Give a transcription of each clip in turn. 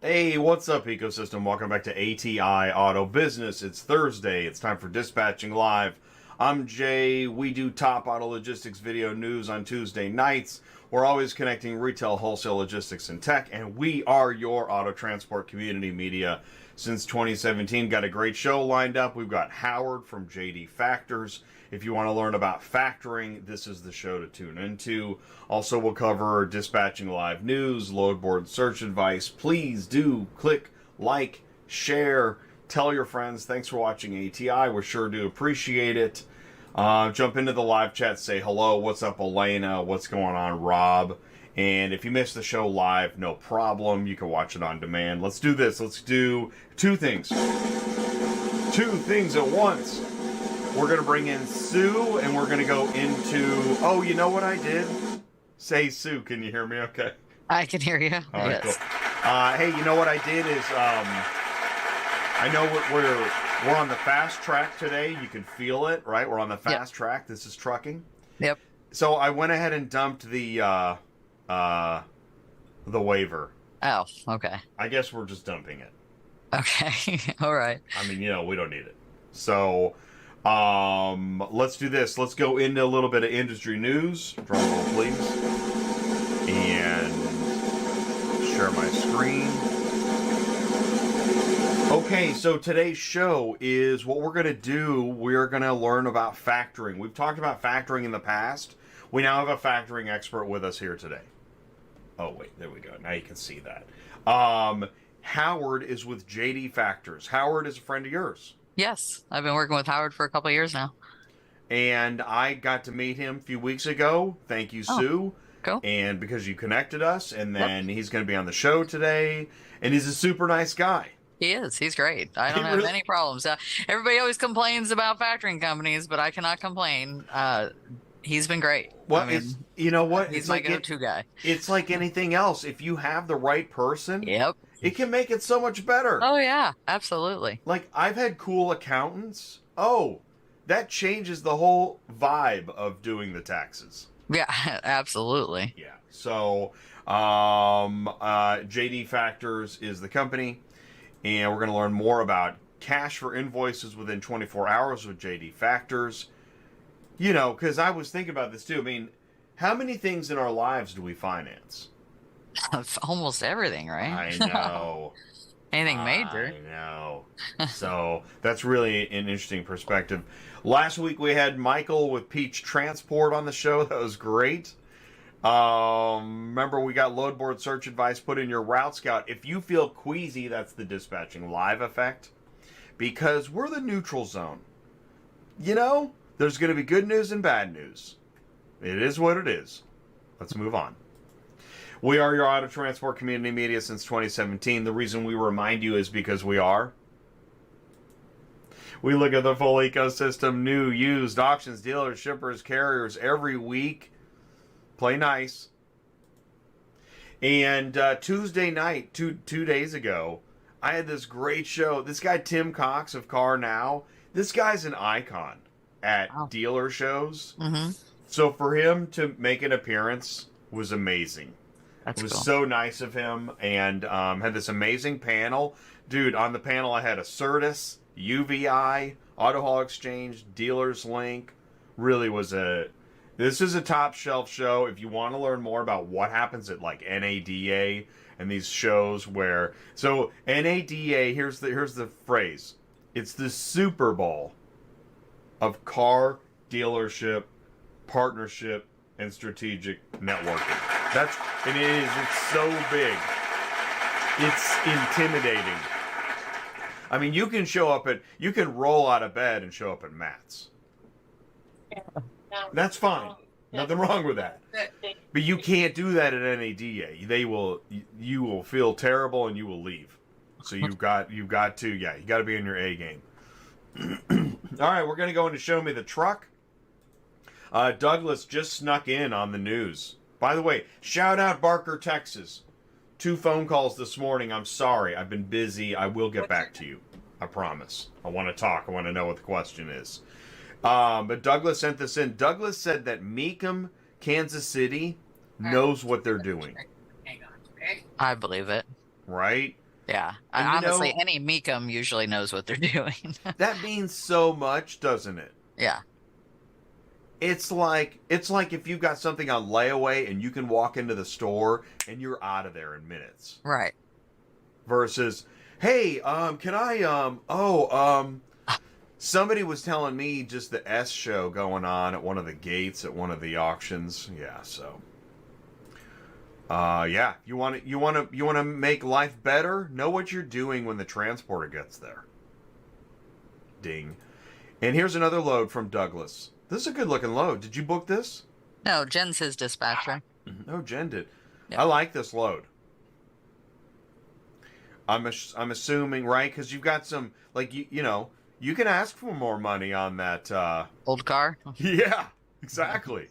Hey, what's up, ecosystem? Welcome back to ATI Auto Business. It's Thursday. It's time for Dispatching Live. I'm Jay. We do top auto logistics video news on Tuesday nights. We're always connecting retail, wholesale, logistics, and tech, and we are your auto transport community media since 2017. Got a great show lined up. We've got Howard from JD Factors. If you want to learn about factoring, this is the show to tune into. Also, we'll cover dispatching live news, load board search advice. Please do click, like, share, tell your friends. Thanks for watching ATI. We sure do appreciate it. Jump into the live chat, say hello. What's up, Elena? What's going on, Rob? And if you missed the show live, no problem. You can watch it on demand. Let's do this. Let's do two things. Two things at once. We're going to bring in Sue, and we're going to go into... Oh, you know what I did? Say, Sue, can you hear me okay? I can hear you. All right, Yes. cool. Hey, you know what I did is... I know we're on the fast track today. You can feel it, right? We're on the fast track. This is trucking. Yep. So I went ahead and dumped the waiver. Oh, okay. I guess we're just dumping it. Okay. All right. I mean, we don't need it. So... let's do this. Let's go into a little bit of industry news. Drum roll, please. And share my screen. Okay, so today's show is what we're going to do. We're going to learn about factoring. We've talked about factoring in the past. We now have a factoring expert with us here today. Oh, wait, there we go. Now you can see that. Howard is with JD Factors. Howard is a friend of yours. Yes, I've been working with Howard for a couple of years now. And I got to meet him a few weeks ago. Thank you, Sue. Cool. And because you connected us, and then he's going to be on the show today. And he's a super nice guy. He is. He's great. I don't have any problems. Everybody always complains about factoring companies, but I cannot complain. He's been great. Well, I mean, you know what? He's my go-to guy. It's like anything else. If you have the right person, Yep. it can make it so much better. Oh, yeah. Absolutely. Like, I've had cool accountants. Oh, that changes the whole vibe of doing the taxes. Yeah, absolutely. Yeah. So, JD Factors is the company, and we're going to learn more about cash for invoices within 24 hours with JD Factors. You know, because I was thinking about this too. I mean, how many things in our lives do we finance? Almost everything, right? I know. Anything major. I know. So that's really an interesting perspective. Last week we had Michael with Peach Transport on the show. That was great. Remember, we got load board search advice. Put in your route scout. If you feel queasy, that's the dispatching live effect. Because we're the neutral zone. You know, there's going to be good news and bad news. It is what it is. Let's move on. We are your auto transport community media since 2017. The reason we remind you is because we are. We look at the full ecosystem, new, used, auctions, dealers, shippers, carriers, every week. Play nice. And Tuesday night, two days ago, I had this great show. This guy, Tim Cox of Car Now, this guy's an icon at dealer shows. Mm-hmm. So for him to make an appearance was amazing. That's It was cool. so nice of him, and had this amazing panel. Dude, on the panel I had a Certus, UVI, Auto Hall Exchange, Dealers Link. Really was this is a top shelf show. If you want to learn more about what happens at like NADA and these shows where... So NADA, here's the phrase. It's the Super Bowl of car dealership, partnership, and strategic networking. It's so big. It's intimidating. I mean, you can roll out of bed and show up at Matt's. That's fine. Nothing wrong with that. But you can't do that at NADA. You will feel terrible and you will leave. So you've got to be in your A game. All right, we're going to go into Show Me the Truck. Douglas just snuck in on the news. By the way, shout out Barker, Texas. 2 phone calls this morning. I'm sorry. I've been busy. I will get back to you. I promise. I want to talk. I want to know what the question is. But Douglas sent this in. Douglas said that Meekum, Kansas City, knows what they're doing. I believe it. Right? Yeah. And Honestly, any Meekum usually knows what they're doing. that means so much, doesn't it? Yeah. It's like if you've got something on layaway and you can walk into the store and you're out of there in minutes. Right. Versus, hey, can I somebody was telling me just the S show going on at one of the gates at one of the auctions. Yeah, so yeah, you want to make life better? Know what you're doing when the transporter gets there. Ding. And here's another load from Douglas. This is a good looking load. Did you book this? No, Jen's his dispatcher. Oh, Jen did. Yeah. I like this load. I'm assuming, right? Because you've got some, like, you know, you can ask for more money on that. Old car? Yeah, exactly.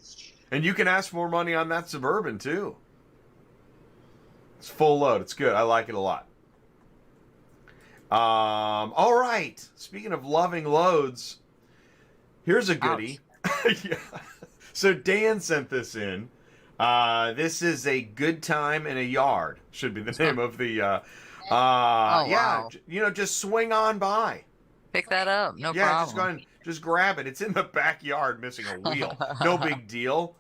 And you can ask for more money on that Suburban, too. It's full load. It's good. I like it a lot. All right. Speaking of loving loads, here's a goodie. Yeah. So Dan sent this in. This is a good time in a yard. Should be the name of the. Oh, yeah. wow. You know, just swing on by. Pick that up. No Yeah, problem. just go ahead and just grab it. It's in the backyard, missing a wheel. No big deal.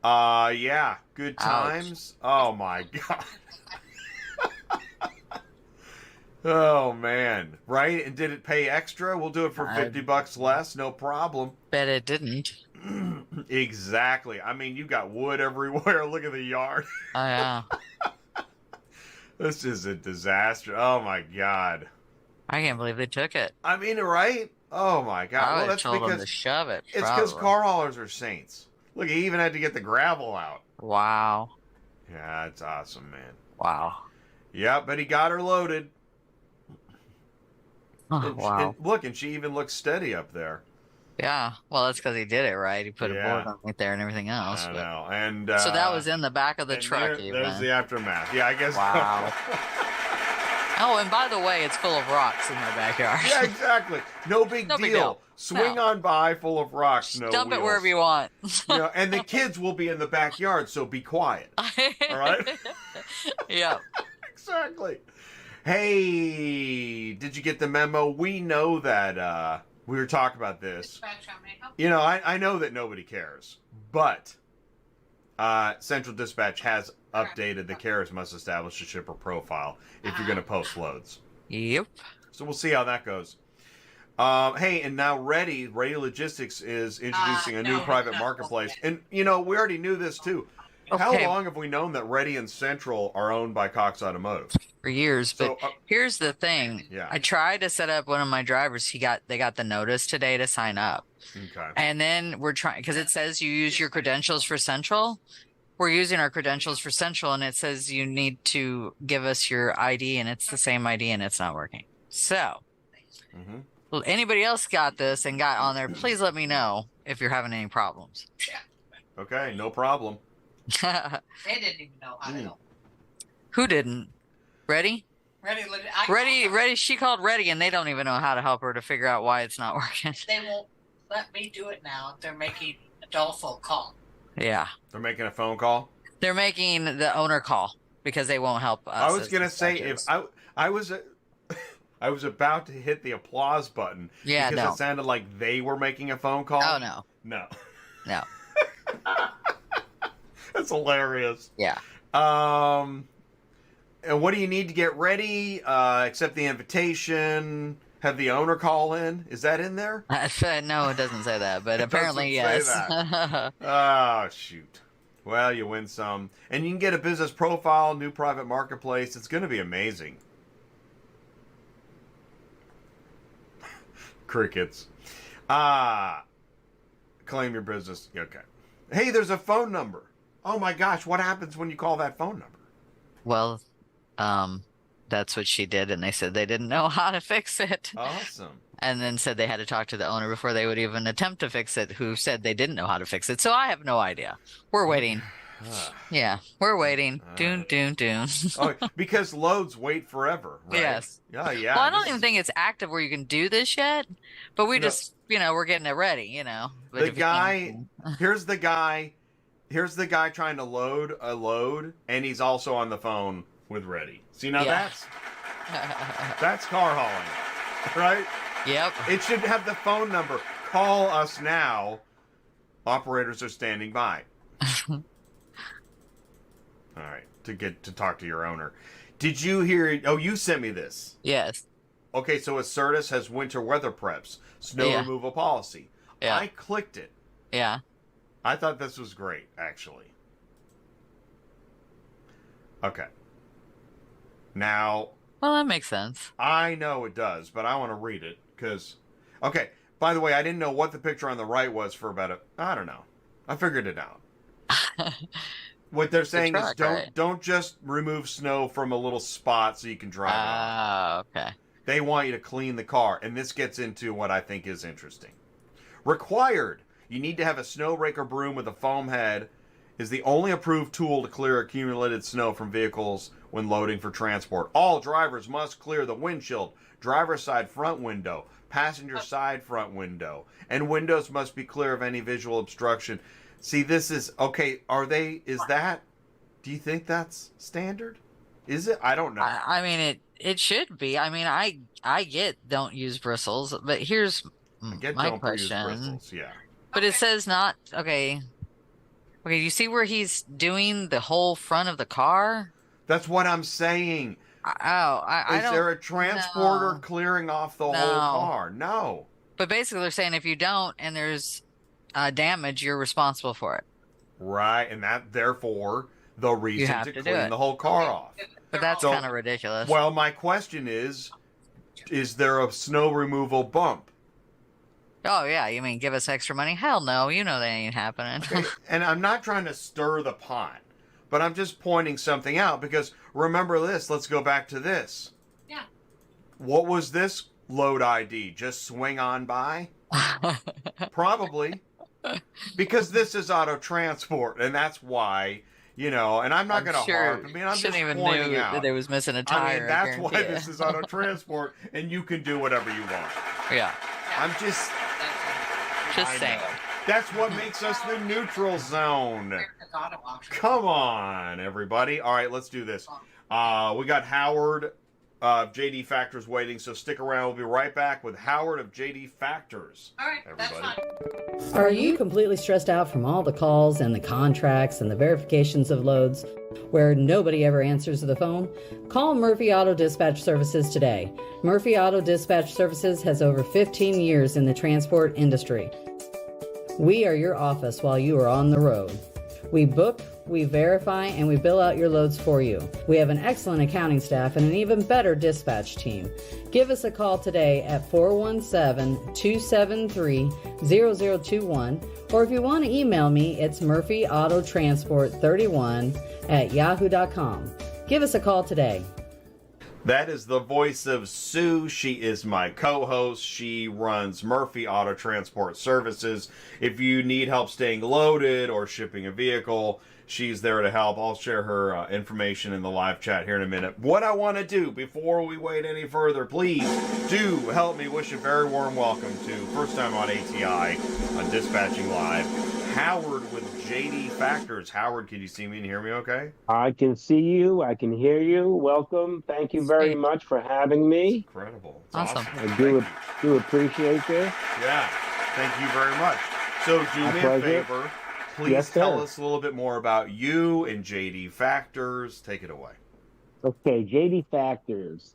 Yeah. Good times. Ouch. Oh my god. Oh man, right? And did it pay extra? We'll do it for $50 less, no problem. Bet it didn't. Exactly. I mean, you got wood everywhere. Look at the yard. Oh yeah. This is a disaster. Oh my god. I can't believe they took it. I mean, right? Oh my god. I Well, would that's have told them to because shove it. it's because probably. car haulers are saints. Look, he even had to get the gravel out. Wow. Yeah, it's awesome, man. Wow. Yeah, but he got her loaded. Oh, wow. And look, and she even looks steady up there. Yeah. Well, that's because he did it right. He put a Yeah. board on it there and everything else. I but- know. And So that was in the back of the and truck. there's the aftermath. Yeah, I guess. Wow. Oh, and by the way, it's full of rocks in my backyard. Yeah, exactly. No big No deal. big deal. Swing No. on by, full of rocks. No Dump it wheels. wherever you want. You know, and the kids will be in the backyard, so be quiet. All right. Yeah. Exactly. Hey, did you get the memo? We know that we were talking about this. You know, I know that nobody cares, but Central Dispatch has updated the carriers must establish a shipper profile if you're going to post loads. Yep. So we'll see how that goes. Hey, and now Ready Logistics is introducing a new private marketplace. And, you know, we already knew this too. How Okay. long have we known that Ready and Central are owned by Cox Automotive? For years, but So, here's the thing. Yeah. I tried to set up one of my drivers. They got the notice today to sign up. Okay. And then we're trying, because it says you use your credentials for Central. We're using our credentials for Central, and it says you need to give us your ID, and it's the same ID, and it's not working. So, Mm-hmm. well, anybody else got this and got on there, please let me know if you're having any problems. Okay, no problem. They didn't even know how to help. Who didn't? Ready? Ready. She called Ready, and they don't even know how to help her to figure out why it's not working. They won't let me do it now. They're making Adolfo call. Yeah. They're making a phone call. They're making the owner call because they won't help us. I was as gonna say if dispatchers. I was I was about to hit the applause button Yeah, because no. it sounded like they were making a phone call. Oh, no. No. No. That's hilarious. Yeah. And what do you need to get ready? Accept the invitation. Have the owner call in. Is that in there? No, it doesn't say that, but It apparently, doesn't say yes. Oh, shoot. Well, you win some. And you can get a business profile, new private marketplace. It's going to be amazing. Crickets. Claim your business. Okay. Hey, there's a phone number. Oh my gosh, what happens when you call that phone number? Well, that's what she did, and they said they didn't know how to fix it. Awesome. And then said they had to talk to the owner before they would even attempt to fix it, who said they didn't know how to fix it. So I have no idea. We're waiting. Yeah, we're waiting. Doon, doon, doon. Oh, because loads wait forever, right? Yes. Yeah, yeah. Well, I don't even think it's active where you can do this yet, but we No. just, we're getting it ready, But The if you guy, can't- here's the guy trying to load a load, and he's also on the phone with Ready. See, now Yeah. That's car hauling, right? Yep. It should have the phone number. Call us now. Operators are standing by. All right, to talk to your owner. Did you hear? Oh, you sent me this. Yes. Okay, so Acertus has winter weather preps, snow Yeah. removal policy. Yeah. I clicked it. Yeah. I thought this was great, actually. Okay. Now, Well, that makes sense. I know it does, but I want to read it because. Okay. By the way, I didn't know what the picture on the right was for about I don't know. I figured it out. What they're saying is don't just remove snow from a little spot so you can drive it on. Ah, okay. They want you to clean the car, and this gets into what I think is interesting. Required. You need to have a snow rake or broom with a foam head is the only approved tool to clear accumulated snow from vehicles when loading for transport. All drivers must clear the windshield, driver's side front window, passenger side front window, and windows must be clear of any visual obstruction. See, this is okay. Do you think that's standard? Is it? I don't know. I mean, it should be. I mean, I get don't use bristles, but here's my don't use question. bristles, yeah. But it says not okay. Okay, you see where he's doing the whole front of the car? That's what I'm saying. I Is don't. there a transporter no. clearing off the whole No. car? No. But basically, they're saying if you don't and there's damage, you're responsible for it. Right, and that therefore the reason have to to do clean it. the whole car off. But that's So- kind of ridiculous. Well, my question is there a snow removal bump? Oh yeah, you mean give us extra money? Hell no, you know that ain't happening. Okay, and I'm not trying to stir the pot, but I'm just pointing something out because remember this. Let's go back to this. Yeah. What was this load ID? Just swing on by? Probably. Because this is auto transport, and that's why, and I'm not going to harp. I mean, I'm just shouldn't even pointing knew out. that it was missing a I tire. mean, that's why guarantee this you. is auto transport, and you can do whatever you want. Yeah, I'm just just I saying. know. That's what makes us the neutral zone. Come on, everybody. All right, let's do this. We got Howard of JD Factors waiting, so stick around. We'll be right back with Howard of JD Factors. All right, that's Everybody. fine. Are you completely stressed out from all the calls and the contracts and the verifications of loads where nobody ever answers the phone? Call Murphy Auto Dispatch Services today. Murphy Auto Dispatch Services has over 15 years in the transport industry. We are your office while you are on the road. We book, we verify, and we bill out your loads for you. We have an excellent accounting staff and an even better dispatch team. Give us a call today at 417-273-0021, or if you want to email me, it's murphyautotransport31@yahoo.com. Give us a call today. That is the voice of Sue. She is my co-host. She runs Murphy Auto Transport Services. If you need help staying loaded or shipping a vehicle, she's there to help. I'll share her information in the live chat here in a minute. What I want to do before we wait any further, please do help me wish a very warm welcome to, first time on ATI, on Dispatching Live, Howard with JD Factors. Howard, can you see me and hear me okay? I can see you. I can hear you. Welcome. Thank you very Sweet. much for having me. Incredible. It's Awesome. I Thank do appreciate this. you. Yeah, thank you very much. So do My me pleasure. a favor. Please Yes, tell sir. us a little bit more about you and JD Factors. Take it away. Okay, JD Factors.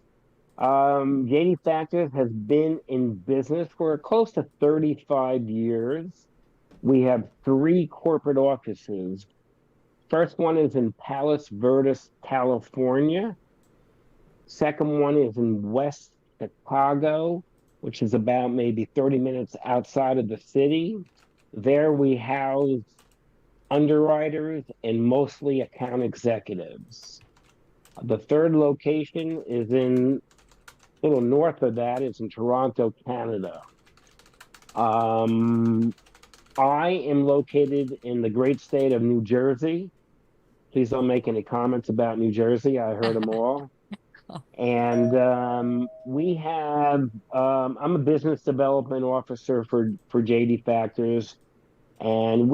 JD Factors has been in business for close to 35 years. We have 3 corporate offices. First one is in Palos Verdes, California. Second one is in West Chicago, which is about maybe 30 minutes outside of the city. There we house underwriters and mostly account executives. The third location is a little north of that, is in Toronto, Canada. I am located in the great state of New Jersey. Please don't make any comments about New Jersey. I heard them all. And I'm a business development officer for JD Factors. And I'm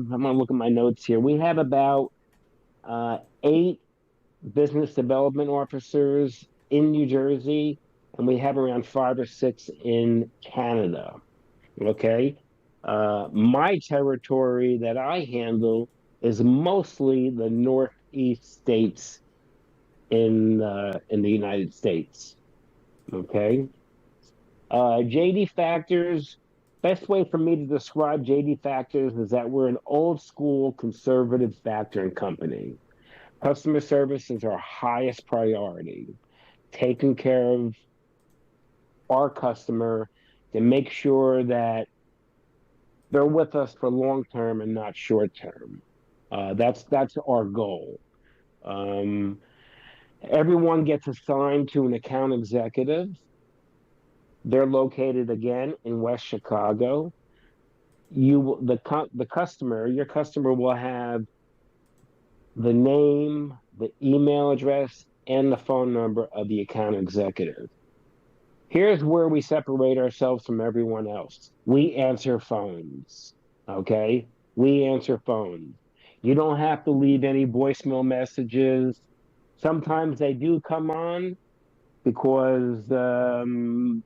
going to look at my notes here. We have about 8 business development officers in New Jersey, and we have around 5 or 6 in Canada. Okay. My territory that I handle is mostly the Northeast states in the United States. Okay. JD Factors, best way for me to describe JD Factors is that we're an old school conservative factoring company. Customer service is our highest priority. Taking care of our customer to make sure that they're with us for long term and not short term. That's our goal. Um, Everyone gets assigned to an account executive. They're located again in West Chicago. The customer, your customer will have the name, the email address, and the phone number of the account executive. Here's where we separate ourselves from everyone else. We answer phones, okay? We answer phones. You don't have to leave any voicemail messages. Sometimes they do come on because the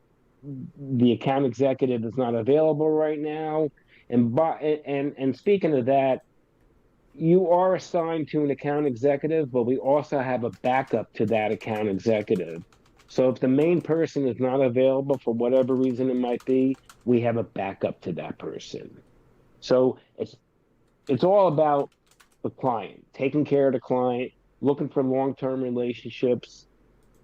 account executive is not available right now. And speaking of that, you are assigned to an account executive, but we also have a backup to that account executive. So if the main person is not available for whatever reason it might be, we have a backup to that person. So it's all about the client, taking care of the client, looking for long-term relationships,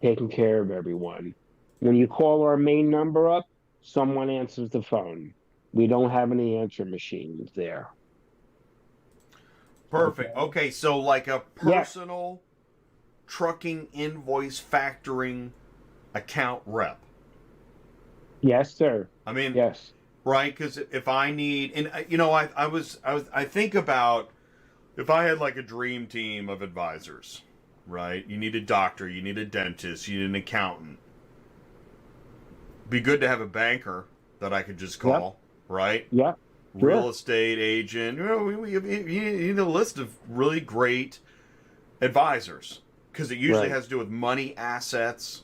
taking care of everyone. When you call our main number up, someone answers the phone. We don't have any answer machines there. Perfect. Okay, so like a personal trucking invoice factoring account rep. Yes, sir. I mean, yes. Right? Because if I need, and I think about if I had like a dream team of advisors, right? You need a doctor, you need a dentist, you need an accountant. Be good to have a banker that I could just call, right? Yeah. Real estate agent. You need a list of really great advisors because it usually has to do with money, assets,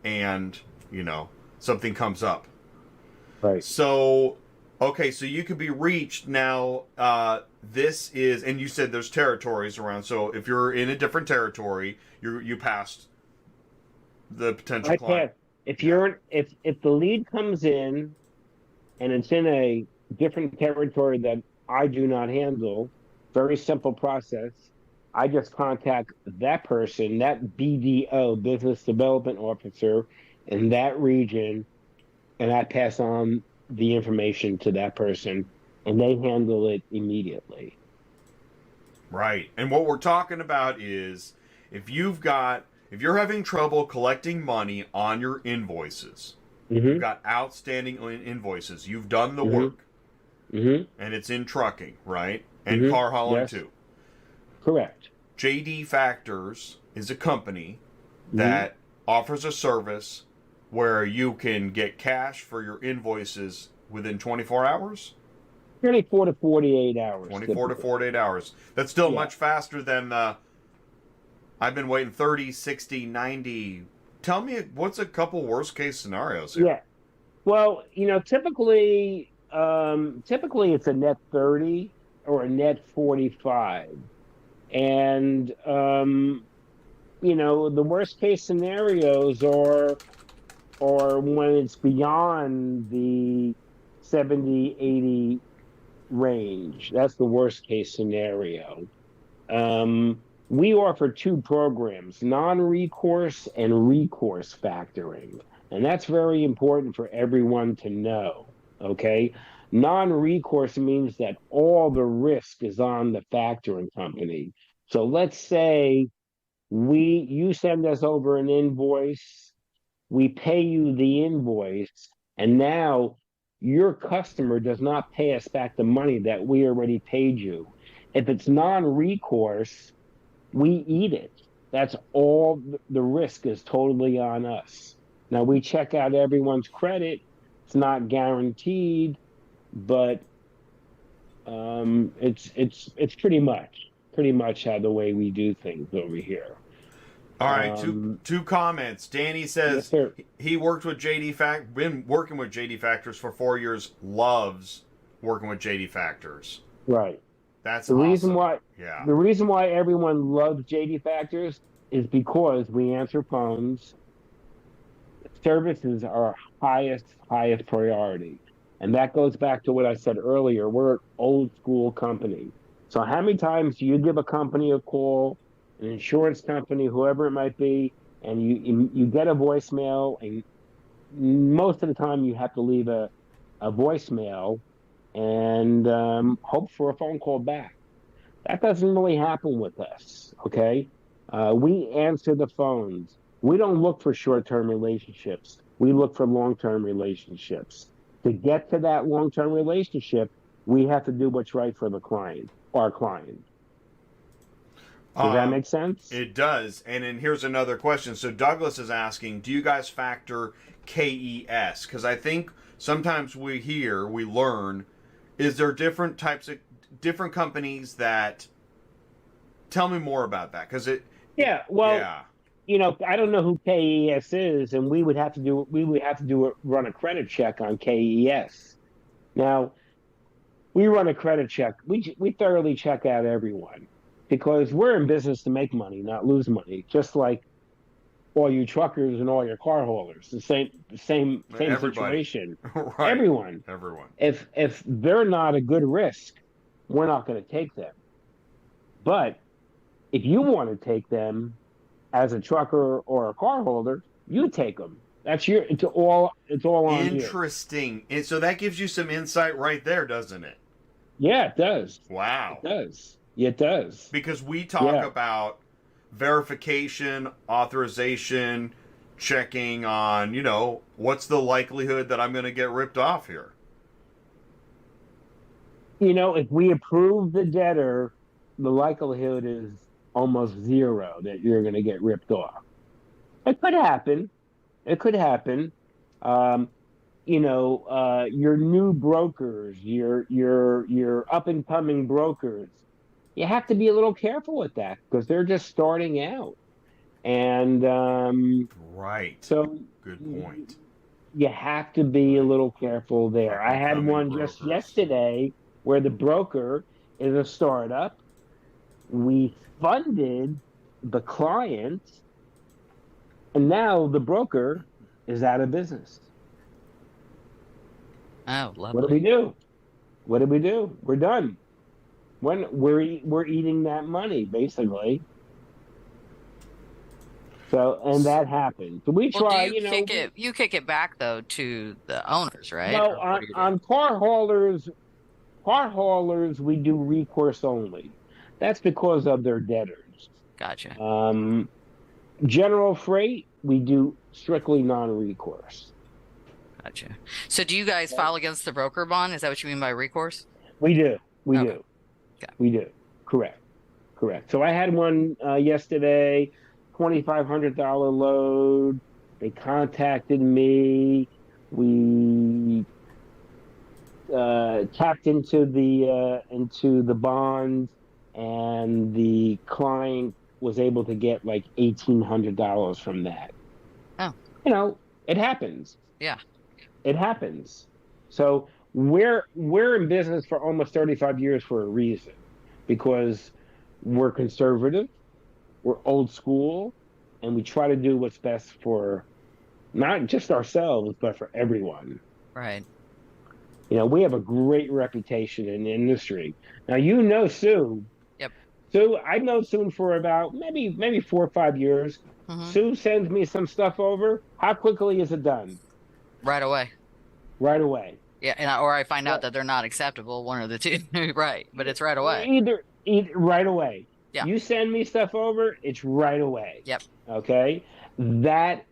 and something comes up. Right. So, okay, so you could be reached now. This is, and you said there's territories around. So if you're in a different territory, you passed the potential client. If the lead comes in and it's in a different territory that I do not handle, very simple process. I just contact that person, that BDO, Business Development Officer, in that region, and I pass on the information to that person, and they handle it immediately. Right. And what we're talking about is if you're having trouble collecting money on your invoices, you've got outstanding invoices, you've done the work, and it's in trucking, right? And car hauling too. Correct. JD Factors is a company that offers a service where you can get cash for your invoices within 24 hours? 24 to 48 hours. 24 to 48 hours. That's still much faster than I've been waiting 30, 60, 90. Tell me, what's a couple worst case scenarios here? Yeah. Well, typically it's a net 30 or a net 45. And, the worst case scenarios are when it's beyond the 70, 80 range. That's the worst case scenario. We offer 2 programs, non-recourse and recourse factoring. And that's very important for everyone to know, okay? Non-recourse means that all the risk is on the factoring company. So let's say you send us over an invoice, we pay you the invoice, and now your customer does not pay us back the money that we already paid you. If it's non-recourse, we eat it. That's all. The risk is totally on us. Now we check out everyone's credit. It's not guaranteed, but it's pretty much how the way we do things over here. All right, two comments. Danny Yes, says sir. he worked with been working with JD Factors for 4 years. Loves working with JD Factors. Right. That's The awesome. reason why everyone loves JD Factors is because we answer phones. Services are our highest priority. And that goes back to what I said earlier. We're an old school company. So how many times do you give a company a call, an insurance company, whoever it might be, and you get a voicemail, and most of the time you have to leave a voicemail and hope for a phone call back. That doesn't really happen with us, okay? We answer the phones. We don't look for short-term relationships. We look for long-term relationships. To get to that long-term relationship, we have to do what's right for the client, our client. Does that make sense? It does. And then here's another question. So Douglas is asking, do you guys factor KES? Because I think sometimes we learn, is there different types of different companies that tell me more about that? Because yeah, I don't know who KES is, and we would have to run a credit check on KES. Now, we run a credit check. We thoroughly check out everyone because we're in business to make money, not lose money. Just like all you truckers and all your car haulers, the same situation. Right. Everyone. If they're not a good risk, we're not going to take them. But if you want to take them as a trucker or a car holder, you take them. It's all on you. Interesting. And so that gives you some insight right there, doesn't it? Yeah, it does. Wow. It does. It does. Because we talk about verification, authorization, checking on, what's the likelihood that I'm going to get ripped off here? If we approve the debtor, the likelihood is almost zero that you're going to get ripped off. It could happen. Your new brokers, your up and coming brokers, you have to be a little careful with that because they're just starting out. And right. So good point. You have to be a little careful there. I had one just yesterday where the broker is a startup. We funded the client, and now the broker is out of business. Oh, lovely. What do we do? We're done. When we're eating that money, basically. So, and that happened. So we try, you kick it back though to the owners, right? No, on car haulers, we do recourse only. That's because of their debtors. Gotcha. General freight, we do strictly non-recourse. Gotcha. So do you guys file against the broker bond? Is that what you mean by recourse? We do. We Okay. do. Okay. We do. Correct. So I had one yesterday, $2,500 load. They contacted me. We tapped into the bond, and the client was able to get like $1,800 from that. Oh. It happens. Yeah. It happens. So we're in business for almost 35 years for a reason, because we're conservative, we're old school, and we try to do what's best for not just ourselves, but for everyone. Right. We have a great reputation in the industry. Now, Sue. Yep. Sue, I've known Sue for about maybe 4 or 5 years. Mm-hmm. Sue sends me some stuff over. How quickly is it done? Right away. Right away. Yeah, or I find out that they're not acceptable, one or the two. Right, but it's right away. Either right away. Yeah. You send me stuff over, it's right away. Yep. Okay? That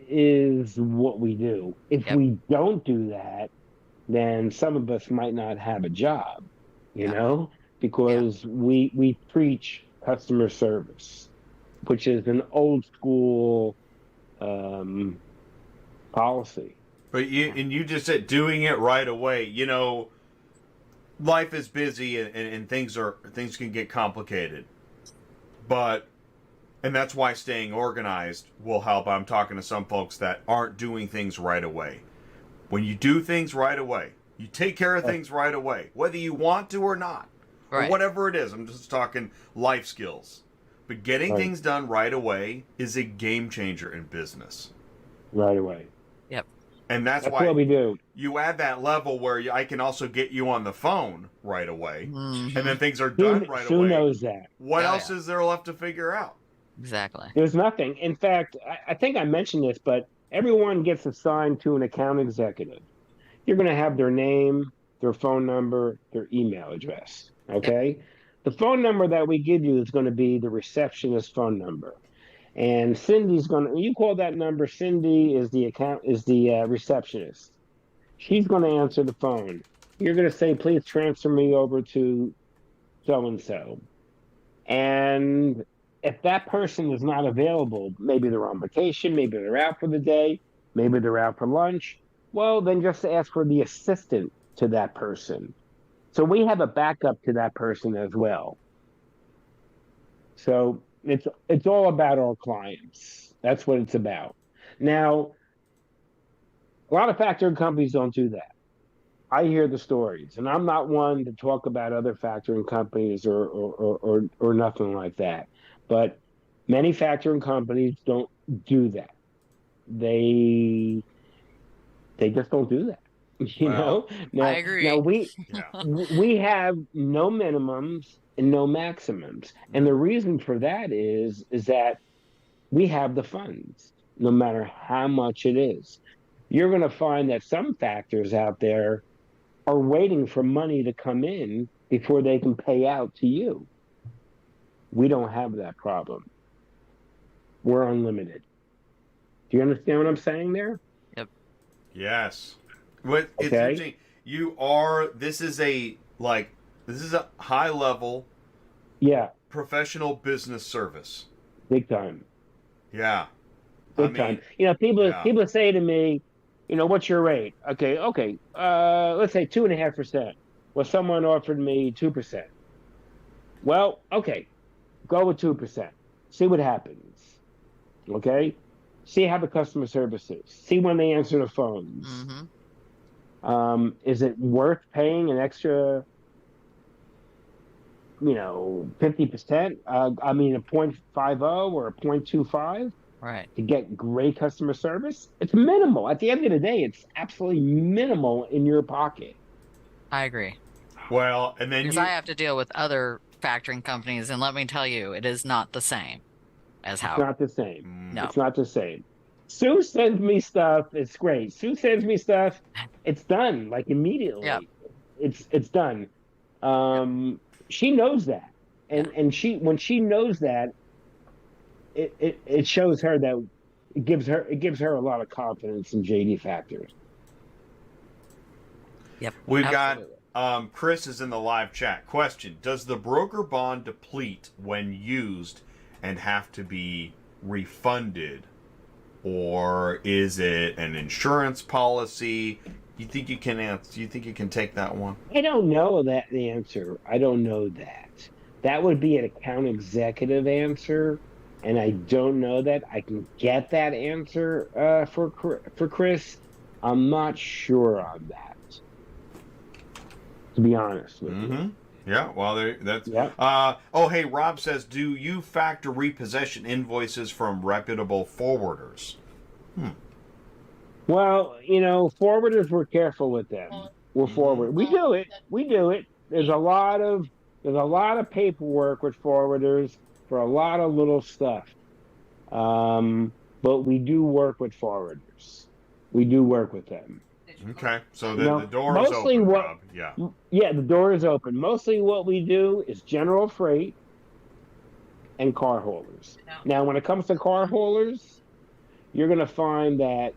is what we do. If we don't do that, then some of us might not have a job, because we preach customer service, which is an old school policy. But you just said doing it right away. Life is busy and things can get complicated. But And that's why staying organized will help. I'm talking to some folks that aren't doing things right away. When you do things right away, you take care of things right away, whether you want to or not, or Right. whatever it is. I'm just talking life skills. But getting Right. things done right away is a game changer in business. Right away. Yep. And that's That's why what we do. you add that level where I can also get you on the phone right away, Mhm. and then things are done right Sue away. knows that. What Oh, else is there left to figure out? Exactly. There's nothing. In fact, I think I mentioned this, but everyone gets assigned to an account executive. You're going to have their name, their phone number, their email address. Okay. The phone number that we give you is going to be the receptionist phone number. And Cindy's going to, you call that number, Cindy is the receptionist. She's going to answer the phone. You're going to say, please transfer me over to so and so. And if that person is not available, maybe they're on vacation, maybe they're out for the day, maybe they're out for lunch, well, then just ask for the assistant to that person. So we have a backup to that person as well. So it's all about our clients. That's what it's about. Now, a lot of factoring companies don't do that. I hear the stories, and I'm not one to talk about other factoring companies or nothing like that. But many factoring companies don't do that. They just don't do that. You know. Now, I agree. Now Yeah. we have no minimums and no maximums, and the reason for that is that we have the funds, no matter how much it is. You're going to find that some factors out there are waiting for money to come in before they can pay out to you. We don't have that problem. We're unlimited. Do you understand what I'm saying there? Yes. What it's Okay. interesting. This is a high level Yeah, professional business service. big time. Yeah. Big time. You know, people say to me, you know, what's your rate? Okay. Let's say 2.5%. Well, someone offered me 2%. Well, okay, go with 2%. See what happens. Okay, see how the customer service is. See when they answer the phones. Mm-hmm. Is it worth paying an extra, 50%? I mean, a 0.50 or a 0.25? Right. To get great customer service, it's minimal. At the end of the day, it's absolutely minimal in your pocket. I agree. Well, and then Because I have to deal with other factoring companies, and let me tell you, it is not the same as how. It's not the same. No. It's not the same. Sue sends me stuff. It's great. Sue sends me stuff. It's done like immediately. Yep. It's done. She knows that, and when she knows that, it shows her that it gives her a lot of confidence in JD Factors. Yep. We've absolutely. got Chris is in the live chat. Question: does the broker bond deplete when used and have to be refunded, or is it an insurance policy? You think you can answer? Do you think you can take that one? I don't know the answer. I don't know that. That would be an account executive answer, and I don't know that. I can get that answer for Chris. I'm not sure on that, to be honest with you. Yeah, well, that's... Yeah. Hey, Rob says, do you factor repossession invoices from reputable forwarders? Well, forwarders, we're careful with them. We're forward. We do it. There's a lot of paperwork with forwarders for a lot of little stuff. But we do work with forwarders. We do work with them. Okay, so the door is open, Rob. Yeah, the door is open. Mostly what we do is general freight and car haulers. Now, when it comes to car haulers, you're going to find that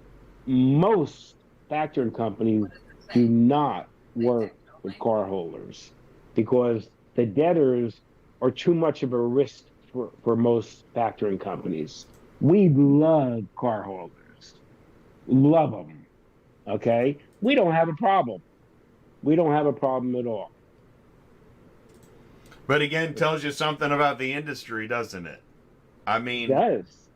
most factoring companies do not work with car haulers because the debtors are too much of a risk for most factoring companies. We love car haulers. Love them. Okay? We don't have a problem. We don't have a problem at all. But again, tells you something about the industry, doesn't it? I It mean, does.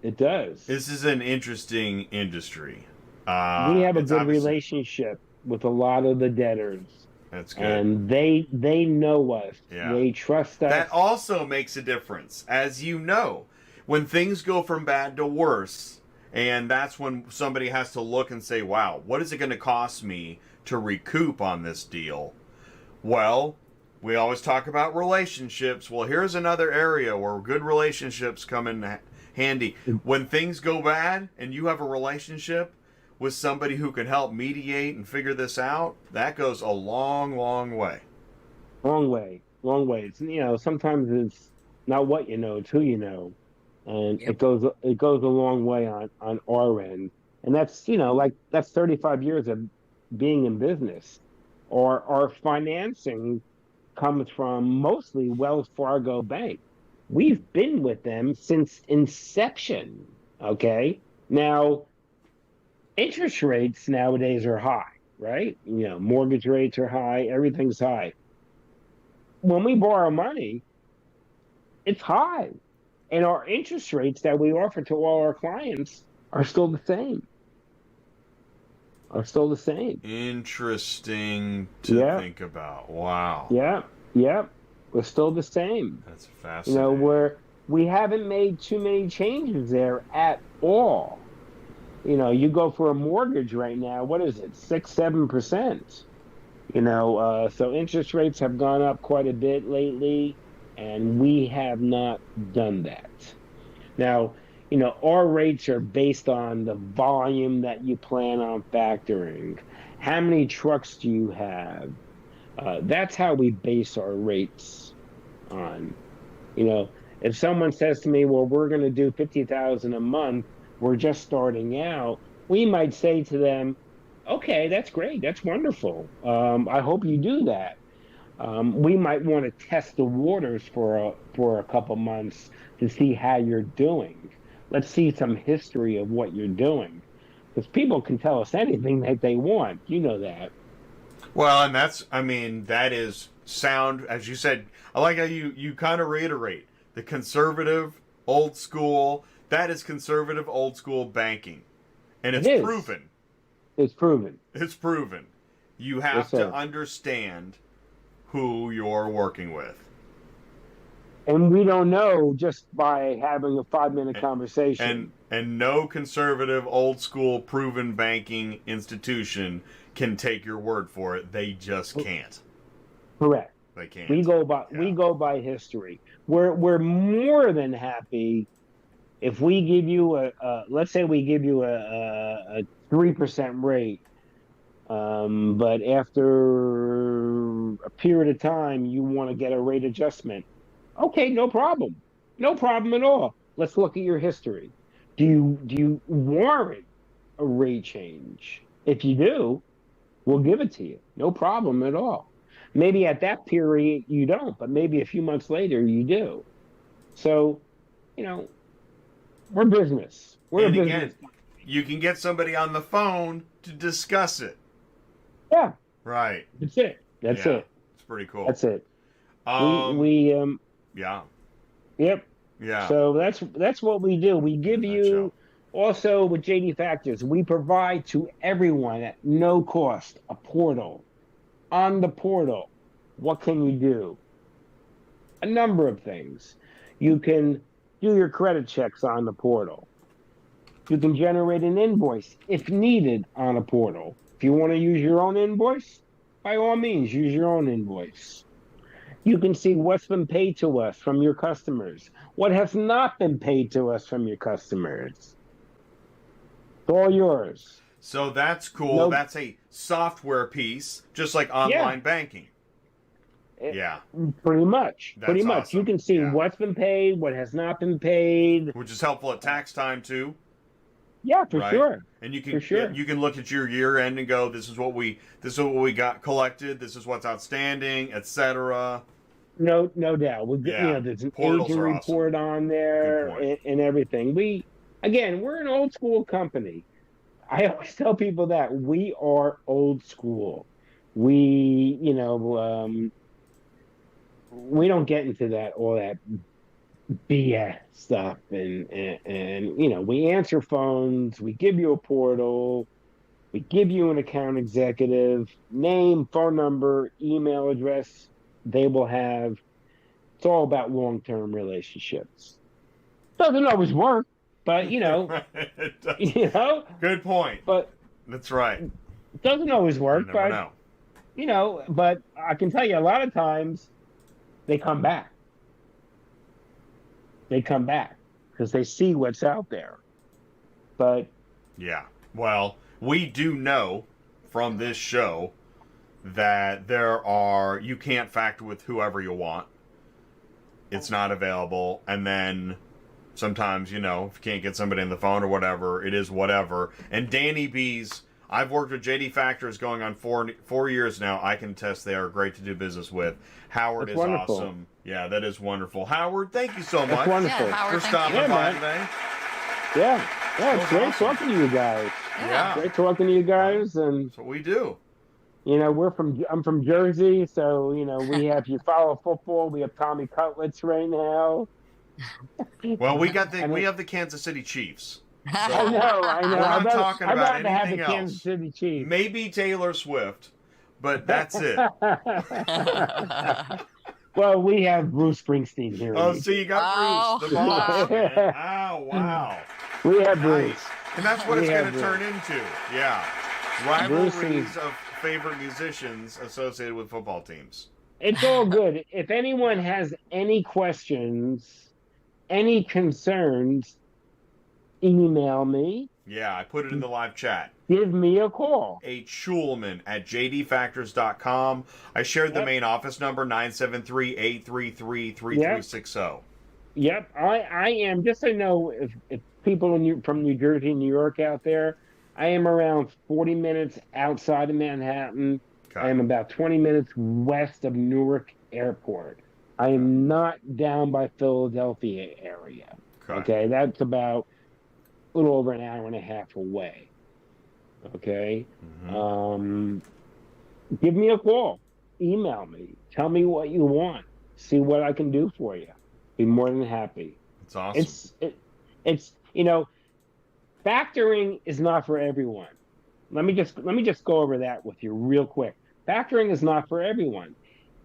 It does. this is an interesting industry. We have a It's good obviously relationship with a lot of the debtors, that's good. and they know us. Yeah. They trust us. That also makes a difference, as you know, when things go from bad to worse, and that's when somebody has to look and say, "Wow, what is it going to cost me to recoup on this deal?" Well, we always talk about relationships. Well, here's another area where good relationships come in handy. When things go bad and you have a relationship with somebody who can help mediate and figure this out, that goes a long, long way. Long way, long way. It's, sometimes it's not what you know, it's who you know, and Yep. it goes a long way on our end. And that's like that's 35 years of being in business. Or our financing comes from mostly Wells Fargo Bank. We've been with them since inception. Okay, now interest rates nowadays are high, right? Mortgage rates are high, everything's high. When we borrow money, it's high. And our interest rates that we offer to all our clients are still the same. Are still the same. Interesting to Yeah. think about. Wow. Yeah. Yeah. We're still the same. That's fascinating. We haven't made too many changes there at all. You go for a mortgage right now, what is it, 6-7%? So interest rates have gone up quite a bit lately, and we have not done that. Now, our rates are based on the volume that you plan on factoring. How many trucks do you have? That's how we base our rates on. If someone says to me, well, we're going to do 50,000 a month, we're just starting out, we might say to them, okay, that's great. That's wonderful. I hope you do that. We might want to test the waters for a couple months to see how you're doing. Let's see some history of what you're doing. Because people can tell us anything that they want. You know that. Well, and that is sound, as you said. I like how you kind of reiterate the conservative, old school. That is conservative, old school banking. And it's proven. It's proven. It's proven. You have to understand who you're working with. And we don't know just by having a 5-minute conversation. And no conservative, old school, proven banking institution can take your word for it. They just can't. Correct. They can't. We go by history. We're more than happy if we give you let's say we give you a 3% rate, but after a period of time you want to get a rate adjustment. Okay, no problem. No problem at all. Let's look at your history. Do you warrant a rate change? If you do, we'll give it to you. No problem at all. Maybe at that period you don't, but maybe a few months later you do. So, we're business. We're And a again, business. you can get somebody on the phone to discuss it. Yeah, Right. that's it. That's Yeah. it. It's pretty cool. That's it. Yeah. Yep. Yeah. So that's what we do. We give you also with JD Factors, we provide to everyone at no cost a portal. On the portal, what can you do? A number of things. You can do your credit checks on the portal. You can generate an invoice if needed on a portal. If you want to use your own invoice, by all means, use your own invoice. You can see what's been paid to us from your customers, what has not been paid to us from your customers. It's all yours. So that's cool. No- That's a software piece, just like online banking. Yeah. Pretty much. That's Pretty much. awesome. You can see Yeah. what's been paid, what has not been paid. Which is helpful at tax time too. Yeah, for Right? sure. And you can For sure. you can look at your year end and go, this is what we got collected, this is what's outstanding, etc. No doubt. Yeah. There's an Portals agent are report on there Good point. and everything. We're an old school company. I always tell people that we are old school. We don't get into all that BS stuff, and we answer phones, we give you a portal, we give you an account executive, name, phone number, email address they will have. It's all about long-term relationships. Doesn't always work, but It does. you know, Good point. but That's right. it doesn't always You work, never but know. but I can tell you a lot of times they come back. They come back because they see what's out there. But Yeah. Well, we do know from this show that you can't factor with whoever you want. It's not available. And then sometimes, if you can't get somebody on the phone or whatever, it is whatever. And Danny B's, I've worked with JD Factors going on 4 years now. I can attest they are great to do business with. Howard That's is wonderful. awesome. Yeah, that is wonderful. Howard, thank you so that's much wonderful. Yeah, Howard, for thank stopping you. by man. today. Yeah. Yeah, it's That great was awesome. talking to you guys. Yeah. Great talking to you guys. And That's what we do. I'm from Jersey, so we have, if you follow football, we have Tommy Cutlets right now. Well, we And have the Kansas City Chiefs. I know. We're not talking I'd about rather have the anything Kansas else. City Chiefs. Maybe Taylor Swift, but that's it. Well, we have Bruce Springsteen here. Oh, so you got Bruce, the boss. Oh. Man. Oh, wow. We have Bruce. Nice. And that's what We it's going have to turn into. Yeah. Bruce Rivalries is- of favorite musicians associated with football teams. It's all good. If anyone has any questions, any concerns, email me. Yeah, I put it in the live chat. Give me a call. Shulman at jdfactors.com. I shared the Yep. main office number, 973-833-3360. Yep, I am. Just so you know, if people from New Jersey, New York out there, I am around 40 minutes outside of Manhattan. I Okay. am about 20 minutes west of Newark Airport. I am not down by Philadelphia area. Okay, that's about a little over an hour and a half away. Okay, Mhm. give me a call, email me, tell me what you want, see what I can do for you. Be more than happy. It's awesome. It's factoring is not for everyone. Let me just go over that with you real quick. Factoring is not for everyone.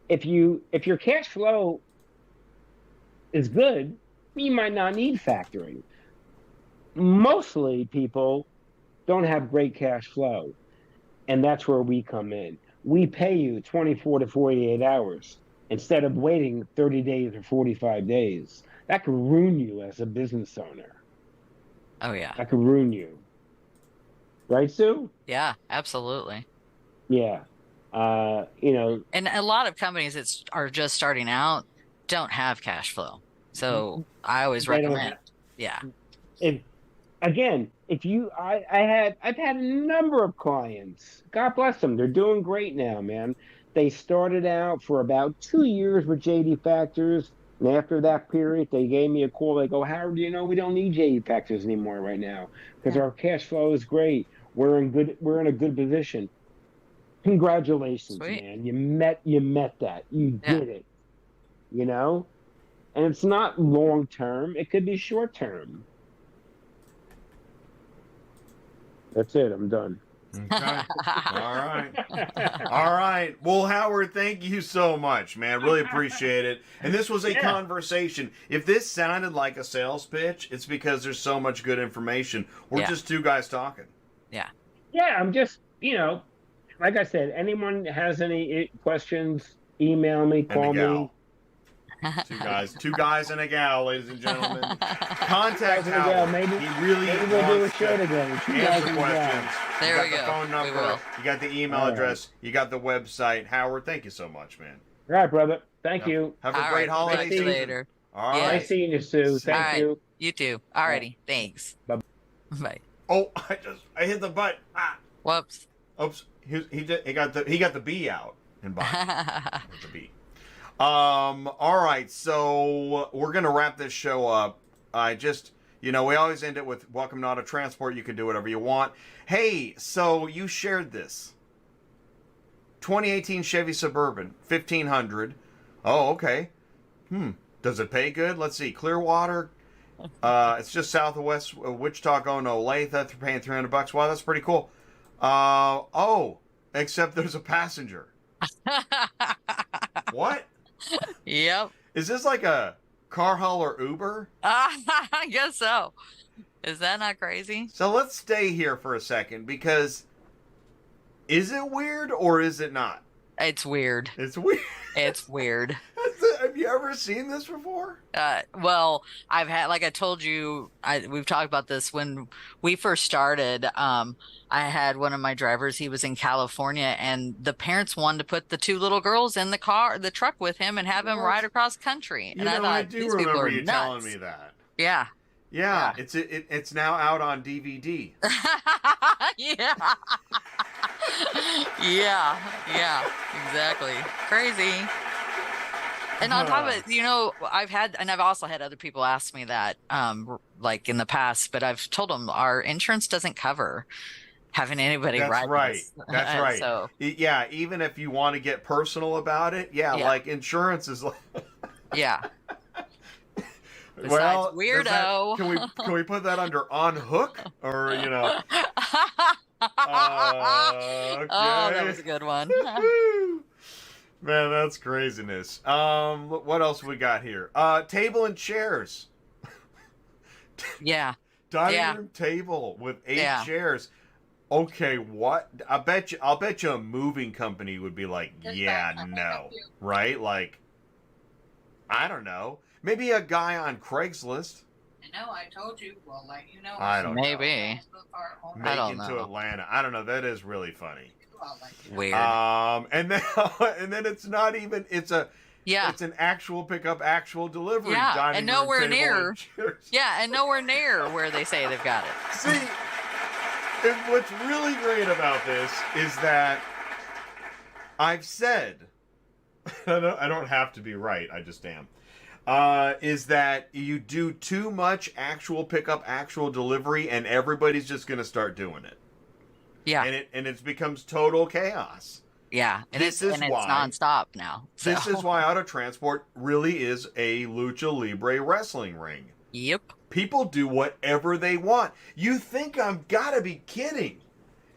If your cash flow is good, you might not need factoring. Mostly people don't have great cash flow, and that's where we come in. We pay you 24 to 48 hours instead of waiting 30 days or 45 days. That could ruin you as a business owner. Oh yeah. That could ruin you. Right, Sue? Yeah, absolutely. Yeah. And a lot of companies that are just starting out don't have cash flow. So I always They don't recommend. Yeah. I've had a number of clients. God bless them. They're doing great now, man. They started out for about 2 years with JD Factors. And after that period, they gave me a call. They go, Howard, we don't need JD Factors anymore right now because our cash flow is great. We're in a good position. Congratulations, Sweet. man. You met that. You did it. And it's not long term. It could be short term. That's it. I'm done. Okay. All right. All right. Well, Howard, thank you so much, man. Really appreciate it. And this was a conversation. If this sounded like a sales pitch, it's because there's so much good information. We're just two guys talking. Yeah. Yeah, I'm just, like I said, anyone has any questions, email me, call me. Two guys and a gal, ladies and gentlemen. Contact Guys and a gal. Howard. Maybe He really we'll do a wants show to together. Two guys answer and a gal. questions. There you we got the go. phone We number. will. You got the email All right. address. You got the website. Howard, thank you so much, man. All right, brother. Thank you. Have a All great right. holiday Talk to you season. later. All Yeah. right. Nice seeing you, Sue. Thank All right. you. You too. Alrighty. Thanks. Bye. Bye. Oh, I hit the button. Ah. Whoops. Oops. He got the B out and by the B. All right. So we're gonna wrap this show up. We always end it with welcome to Auto Transport. You can do whatever you want. Hey, so you shared this 2018 Chevy Suburban 1500. Oh, okay. Does it pay good? Let's see. Clearwater. It's just south of West Wichita going to Olathe. They're paying $300. Wow, that's pretty cool. Oh, except there's a passenger. What? Yep. Is this like a car haul or Uber? I guess so. Is that not crazy? So let's stay here for a second because is it weird or is it not? It's weird. It's weird. It's weird. Have you ever seen this before? Well, I've had, like I told you, we've talked about this when we first started. I had one of my drivers, he was in California, and the parents wanted to put the two little girls in the truck with him and have him ride across country. And I thought, I do these people remember are you nuts. telling me that. Yeah. Yeah, it's now out on DVD. Yeah. Yeah, exactly. Crazy. And on top of it, I've also had other people ask me that, like in the past, but I've told them our insurance doesn't cover having anybody ride us. That's right. So, yeah, even if you want to get personal about it, like insurance is like. Yeah. Besides, well, weirdo. Can we put that under on hook or Okay. Oh, that was a good one. Man, that's craziness. What else we got here? Table and chairs. Yeah. Dining room table with 8 chairs. Okay, what? I'll bet you a moving company would be like, no. Right? Like, I don't know. Maybe a guy on Craigslist. I know, I told you. We'll let you know. I don't know. Maybe. I don't Make it know. to Atlanta. I don't know. That is really funny. Weird. And then it's not even. It's an actual pickup, actual delivery. Yeah, dining and room nowhere table near. and chairs. Yeah, and nowhere near where they say they've got it. See, and what's really great about this is that I've said, I don't have to be right. I just am. Is that you do too much actual pickup, actual delivery, and everybody's just going to start doing it. Yeah. And it becomes total chaos. Yeah. And it's nonstop now. So. This is why auto transport really is a lucha libre wrestling ring. Yep. People do whatever they want. You think I'm gotta be kidding.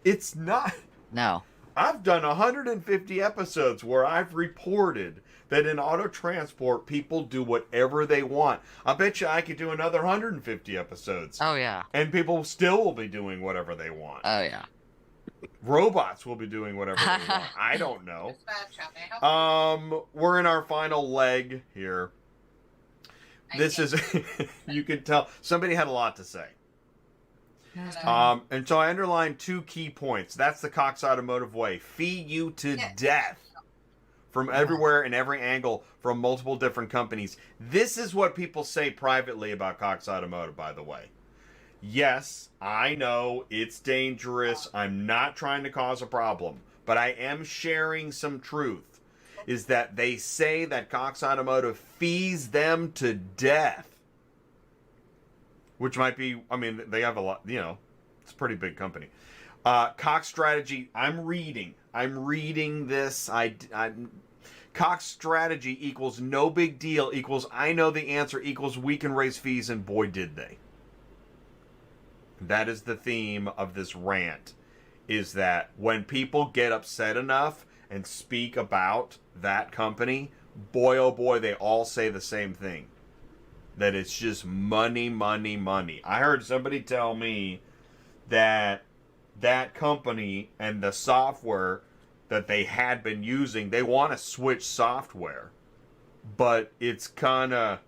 It's not. No. I've done 150 episodes where I've reported that in auto transport, people do whatever they want. I bet you I could do another 150 episodes. Oh, yeah. And people still will be doing whatever they want. Oh, yeah. Robots will be doing whatever they want. I don't know. We're in our final leg here. This is, you can tell, somebody had a lot to say. And so I underlined 2 key points. That's the Cox Automotive way. Fee you to death from everywhere and every angle from multiple different companies. This is what people say privately about Cox Automotive, by the way. Yes, I know it's dangerous. I'm not trying to cause a problem, but I am sharing some truth. Is that they say that Cox Automotive fees them to death. Which might be, I mean, they have a lot, it's a pretty big company. Cox Strategy, I'm reading this. Cox Strategy equals no big deal, equals I know the answer, equals we can raise fees, and boy did they. That is the theme of this rant, is that when people get upset enough and speak about that company, boy oh boy, they all say the same thing. That it's just money, money, money. I heard somebody tell me that that company and the software that they had been using, they want to switch software, but it's kind of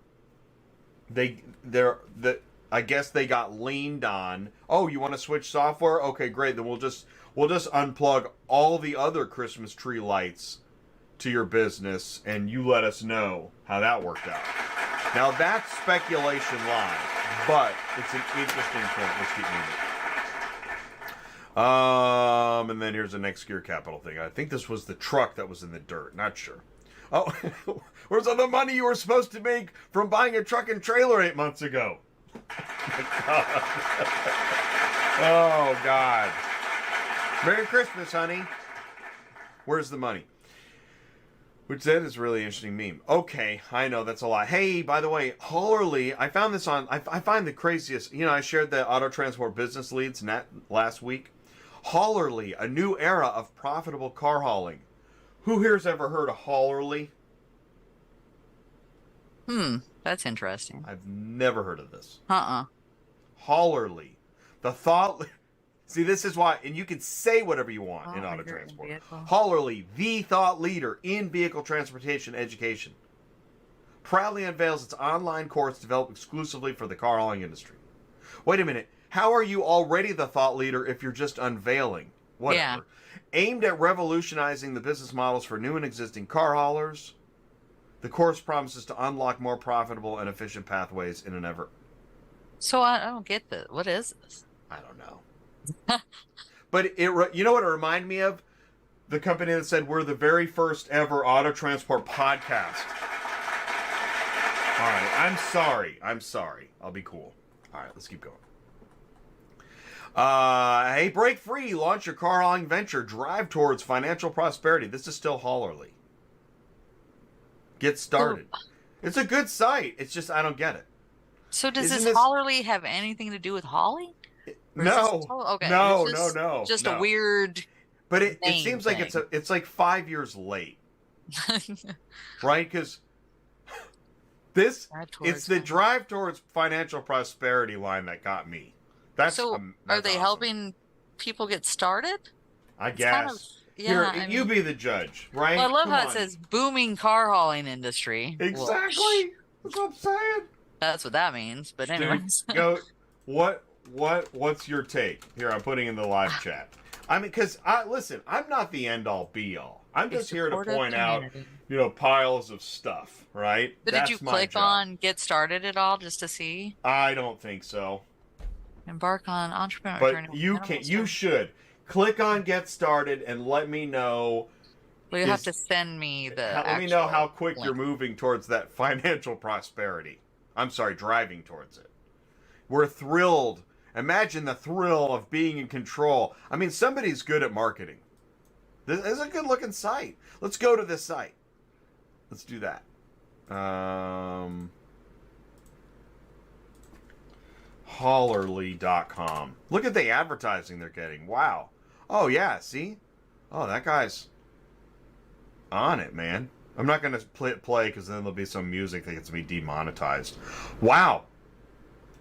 I guess they got leaned on. Oh, you want to switch software? Okay, great. Then we'll just unplug all the other Christmas tree lights to your business, and you let us know how that worked out. Now that's speculation live, but it's an interesting point. Let's keep moving. And then here's the next Gear Capital thing. I think this was the truck that was in the dirt. Not sure. Oh, where's all the money you were supposed to make from buying a truck and trailer 8 months ago? Oh, God. Merry Christmas, honey. Where's the money? Which that is a really interesting meme. Okay, I know that's a lot. Hey, by the way, Haulerly, I found this on. I find the craziest. I shared the auto transport business leads last week. Haulerly, a new era of profitable car hauling. Who here's ever heard of Haulerly? That's interesting. I've never heard of this. Haulerly, the thought. See, this is why, and you can say whatever you want in auto transport. Haulerly, the thought leader in vehicle transportation education, proudly unveils its online course developed exclusively for the car hauling industry. Wait a minute. How are you already the thought leader if you're just unveiling? Whatever. Yeah. Aimed at revolutionizing the business models for new and existing car haulers, the course promises to unlock more profitable and efficient pathways in an ever... So I don't get this. What is this? I don't know. But you know what it reminded me of? The company that said we're the very first ever auto transport podcast. All right, I'm sorry. I'll be cool. All right, let's keep going. Hey, break free. Launch your car hauling venture. Drive towards financial prosperity. This is still Haulerly. Get started. It's a good site. It's just I don't get it. So does this Haulerly have anything to do with hauling? No. Okay. No. Just a weird. But it seems like it's like 5 years late, right? Because it's the drive towards financial prosperity line that got me. That's are they awesome. helping people get started? I guess. Here, you be the judge, right? Well, I love how it says booming car hauling industry. Exactly. That's what I'm saying. That's what that means. But anyways, what's your take? Here, I'm putting in the live chat. I mean, because listen, I'm not the end all be all. I'm just here to point out, piles of stuff, right? But did you click on get started at all just to see? I don't think so. Embark on entrepreneur. But you should click on get started and let me know. Well, you have to send me the. Let me know how quick link. you're moving towards that financial prosperity. I'm sorry, driving towards it. We're thrilled. Imagine the thrill of being in control. I mean, somebody's good at marketing. This is a good looking site. Let's go to this site. Let's do that. Haulerly.com. Look at the advertising they're getting. Wow. Oh, yeah. See? Oh, that guy's on it, man. I'm not going to play because then there'll be some music that gets me demonetized. Wow.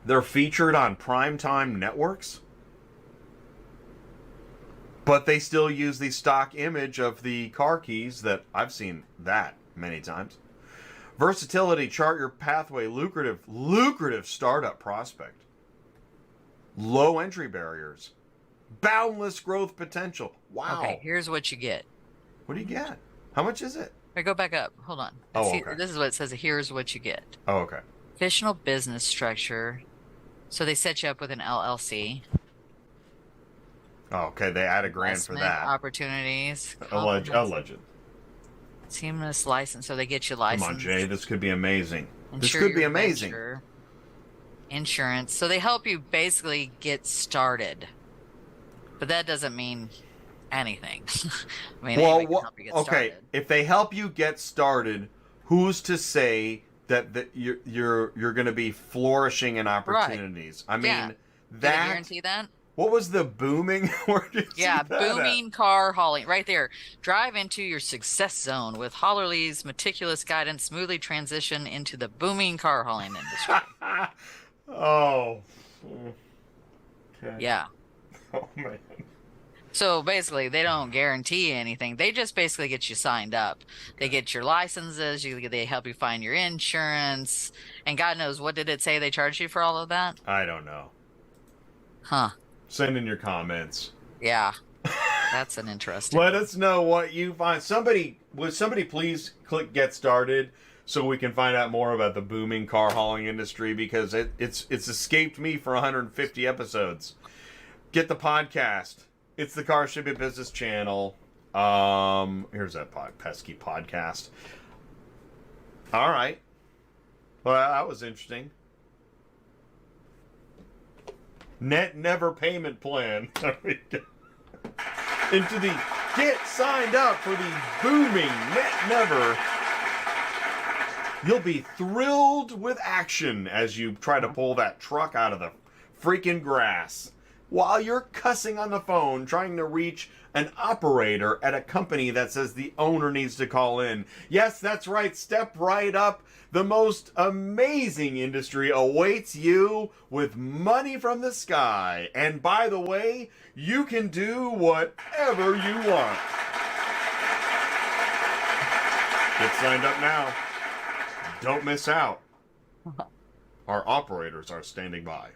They're featured on primetime networks, but they still use the stock image of the car keys that I've seen that many times. Versatility, chart your pathway, lucrative startup prospect. Low entry barriers, boundless growth potential. Wow. Okay, here's what you get. What do you get? How much is it? Wait, go back up. Hold on. Okay. This is what it says. Here's what you get. Oh, okay. Fictional business structure. So they set you up with an LLC. Oh, okay. They add $1,000 for that. Opportunities. Alleged. Seamless license. So they get you licensed. Come on, Jay. This could be amazing. This could be amazing. Insurance. So they help you basically get started. But that doesn't mean anything. I mean, anybody can help you get started. If they help you get started, who's to say that you're going to be flourishing in opportunities? Right. I mean, Can I guarantee that? What was the booming? Booming car hauling. Right there. Drive into your success zone with Haulerly's meticulous guidance. Smoothly transition into the booming car hauling industry. Oh. Okay. Yeah. Oh, man. So basically, they don't guarantee anything. They just basically get you signed up. They get your licenses. They help you find your insurance. And God knows, what did it say they charge you for all of that? I don't know. Huh. Send in your comments. Yeah. That's an interesting Let us know what you find. Would somebody please click get started so we can find out more about the booming car hauling industry, because it's escaped me for 150 episodes. Get the podcast. It's the Car Shipping Business channel. Here's that pesky podcast. All right. Well, that was interesting. Net never payment plan. There we go. Into the Get signed up for the booming Net Never. You'll be thrilled with action as you try to pull that truck out of the freaking grass while you're cussing on the phone trying to reach an operator at a company that says the owner needs to call in. Yes, that's right. Step right up. The most amazing industry awaits you with money from the sky. And by the way, you can do whatever you want. Get signed up now. Don't miss out. Our operators are standing by.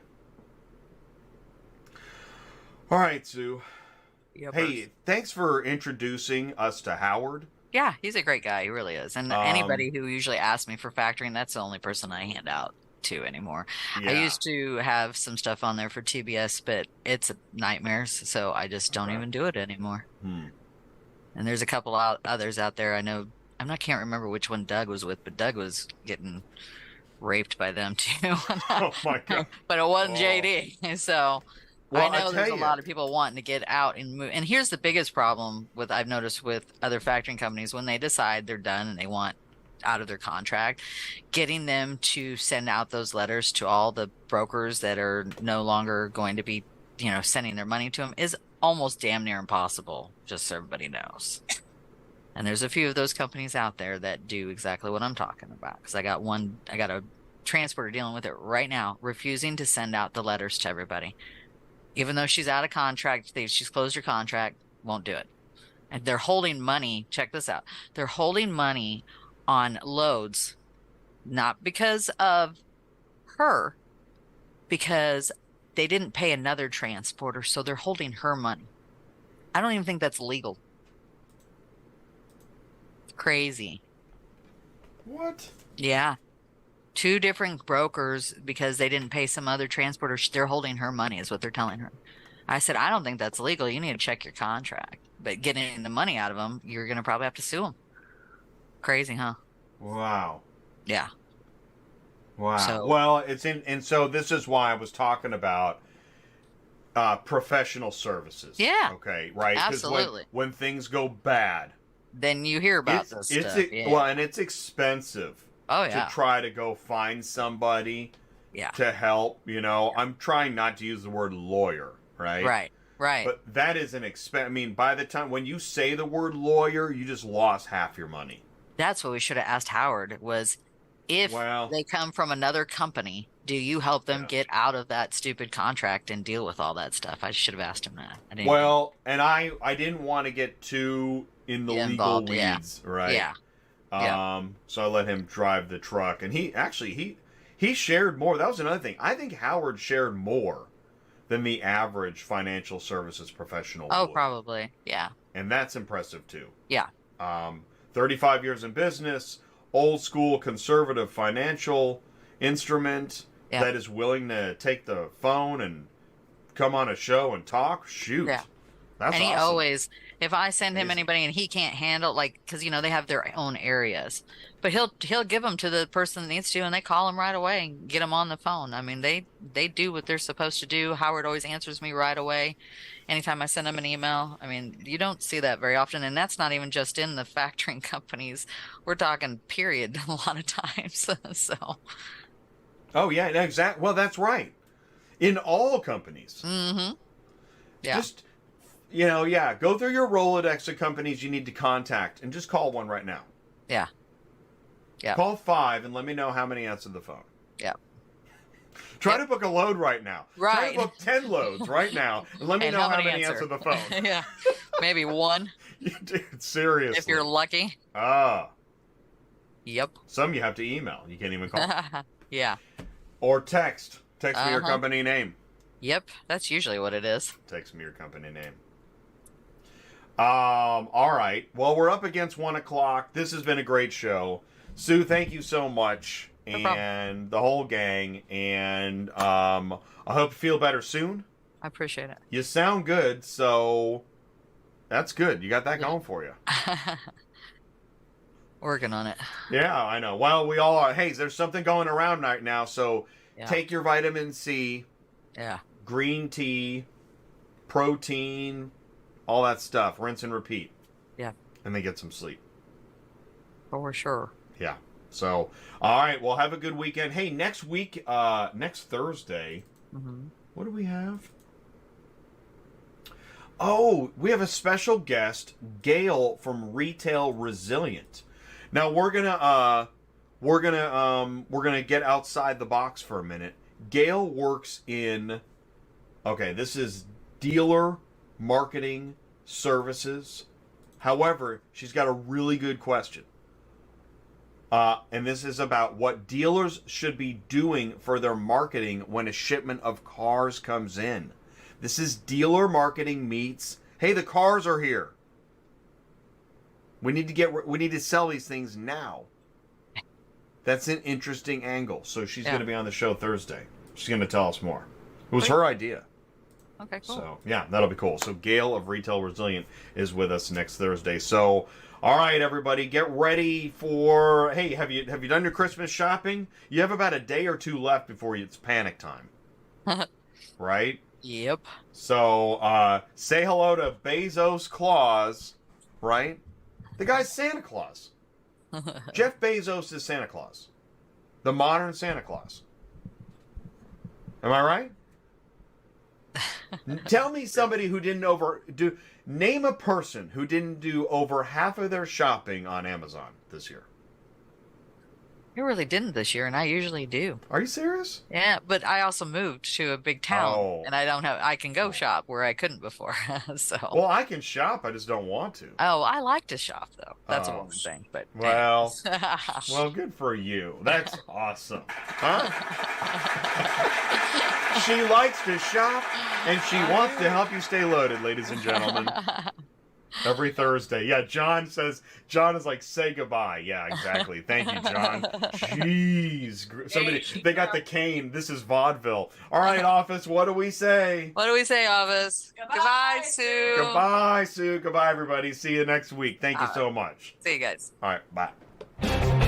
All right, Sue. Yep. Hey, thanks for introducing us to Howard. Yeah, he's a great guy. He really is. And anybody who usually asks me for factoring, that's the only person I hand out to anymore. Yeah. I used to have some stuff on there for TBS, but it's nightmares, so I just don't even do it anymore. And there's a couple others out there. I know. Can't remember which one Doug was with, but Doug was getting raped by them too. Oh my God! But it wasn't JD, so. Well, I know there's a lot of people wanting to get out and move. And here's the biggest problem I've noticed with other factoring companies when they decide they're done and they want out of their contract, getting them to send out those letters to all the brokers that are no longer going to be, sending their money to them is almost damn near impossible, just so everybody knows. And there's a few of those companies out there that do exactly what I'm talking about. Because I got a transporter dealing with it right now, refusing to send out the letters to everybody. Even though she's out of contract, she's closed her contract, won't do it. And they're holding money. Check this out. They're holding money on loads, not because of her, because they didn't pay another transporter, so they're holding her money. I don't even think that's legal. Crazy. What? Yeah. 2 different brokers because they didn't pay some other transporter. They're holding her money is what they're telling her. I said, I don't think that's legal. You need to check your contract. But getting the money out of them, you're going to probably have to sue them. Crazy, huh? Wow. Yeah. Wow. So, well, and so this is why I was talking about professional services. Yeah. Okay, right? 'Cause absolutely. when things go bad, then you hear about this stuff. Well, and it's expensive. Oh, yeah. To try to go find somebody to help, I'm trying not to use the word lawyer, right? Right. But that is an expense. I mean, by the time when you say the word lawyer, you just lost half your money. That's what we should have asked Howard was if they come from another company, do you help them get out of that stupid contract and deal with all that stuff? I should have asked him that. And I didn't want to get too in the legal weeds, right? Yeah. So I let him drive the truck, and he shared more. That was another thing. I think Howard shared more than the average financial services professional. Oh, would. probably, yeah. And that's impressive too. Yeah. 35 years in business, old school conservative financial instrument that is willing to take the phone and come on a show and talk. Shoot. Yeah. That's and he awesome. always, if I send him anybody and he can't handle, because they have their own areas, but he'll give them to the person that needs to, and they call him right away and get them on the phone. I mean, they do what they're supposed to do. Howard always answers me right away. Anytime I send him an email, I mean, you don't see that very often, and that's not even just in the factoring companies. We're talking period a lot of times. So. Oh yeah, exactly. Well, that's right. In all companies. Mm-hmm. Yeah. Just. Go through your Rolodex of companies you need to contact and just call one right now. Yeah. Yeah. Call 5 and let me know how many answer the phone. Yeah. Try to book a load right now. Right. Try to book 10 loads right now and let me know how many answer the phone. Yeah. Maybe 1. Dude, seriously. If you're lucky. Yep. Some you have to email. You can't even call. Yeah. Or text. Text me your company name. Yep. That's usually what it is. Text me your company name. All right. Well, we're up against 1 o'clock. This has been a great show. Sue, thank you so much. And the whole gang. And I hope you feel better soon. I appreciate it. You sound good, so that's good. You got that going for you. Working on it. Yeah, I know. Well, we all are. Hey, there's something going around right now, so take your vitamin C. Yeah. Green tea, protein, all that stuff, rinse and repeat. Yeah. And then get some sleep. For sure. Yeah. So, all right. Well, have a good weekend. Hey, next week, next Thursday, what do we have? Oh, we have a special guest, Gail from Retail Resilient. Now we're gonna get outside the box for a minute. Gail works in, okay, this is dealer marketing services. However, she's got a really good question. And this is about what dealers should be doing for their marketing when a shipment of cars comes in. This is dealer marketing meets, hey, the cars are here. We need to sell these things now. That's an interesting angle. So she's going to be on the show Thursday. She's going to tell us more. It was her idea. Okay, cool. So, yeah, that'll be cool. So Gail of Retail Resilient is with us next Thursday. So, all right, everybody, get ready for, hey, have you done your Christmas shopping? You have about a day or two left before it's panic time. Right? Yep. So, say hello to Bezos Claus, right? The guy's Santa Claus. Jeff Bezos is Santa Claus. The modern Santa Claus. Am I right? Tell me somebody who didn't name a person who didn't do over half of their shopping on Amazon this year. You really didn't this year, and I usually do. Are you serious? Yeah, but I also moved to a big town, and I can go shop where I couldn't before. So. Well, I can shop, I just don't want to. Oh, I like to shop though. That's a woman thing, but. Well, well, good for you. That's awesome, huh? She likes to shop, and she wants to help you stay loaded, ladies and gentlemen. Every Thursday. Yeah, John is like, say goodbye. Yeah, exactly. Thank you, John. Jeez. They got the cane. This is vaudeville. All right, office, what do we say? What do we say, office? Goodbye, Sue. Goodbye, Sue. Goodbye, everybody. See you next week. Thank you so much. See you guys. All right, bye.